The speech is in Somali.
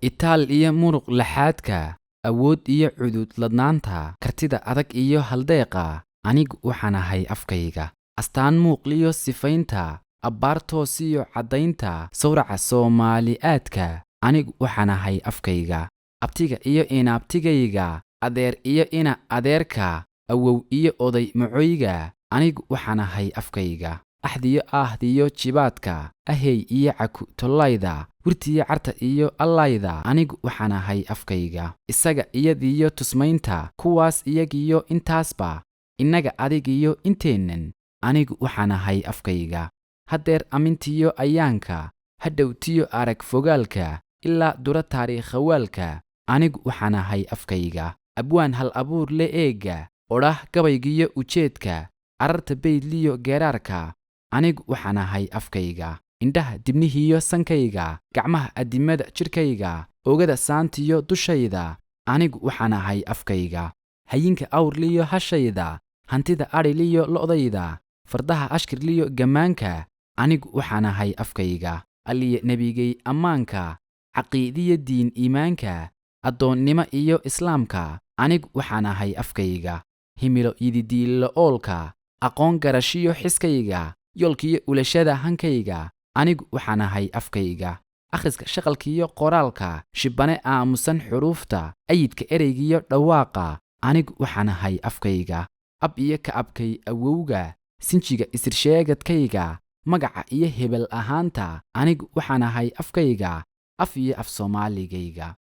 itaal iyo muruq laxaadka, awood iyo cudud ladnaanta, kartida adag iyo haldeeqa, anigu waxaan ahay afkayga. astaan muuqliyo sifaynta, abbaartoos iyo caddaynta, sawraca Soomaaliaadka, anigu waxaan ahay afkayga. abtiga iyo inaabtigayga, adeer iyo ina adeerka, awow iyo oday macoyga, anigu waxaan ahay afkayga. axdiyo ahdiyo jibaadka, ahey iyo caku tollayda, wirtiyo carta iyo allayda, anigu waxaan ahay afkayga. isaga iyadiyo tusmaynta, kuwaas iyagiyo intaasba, innaga adigiyo inteennan, anigu waxaan ahay afkayga. haddeer amintiyo ayaanka, hadhowtiyo arag fogaalka, ilaa dura taariikhawaalka, anigu waxaan ahay afkayga. abwaan hal abuur le eegga, odhah gabaygiyo ujeedka, cararta baydliyo geeraarka, anigu waxaan ahay afkayga. indhaha dibnihiyo sankayga, gacmaha addimada jidhkayga, oogada saantiyo dushayda, anigu waxaan ahay afkayga. hayinka awrliyo hashayda, hantida adhiliyo lo'dayda, fardaha ashkirliyo gammaanka, anigu waxaan ahay afkayga. alliya nebigay ammaanka, caqiidiyo diin iimaanka, addoonnimo iyo islaamka, anigu waxaan ahay afkayga. himilo yididiilo oolka, aqoon garashiyo xiskayga, yoolkiyo ulashada hankayga, anigu waxaan ahay afkayga. akhriska shaqalkiyo qoraalka, shibbane aamusan xuruufta, ayidka ereygiyo dhawaaqa, anigu waxaan ahay afkayga. ab iyo ka abkay awowga, sinjiga isirsheegadkayga, magaca iyo hebel ahaanta, anigu waxaan ahay afkayga. af iyo af soomaaligayga.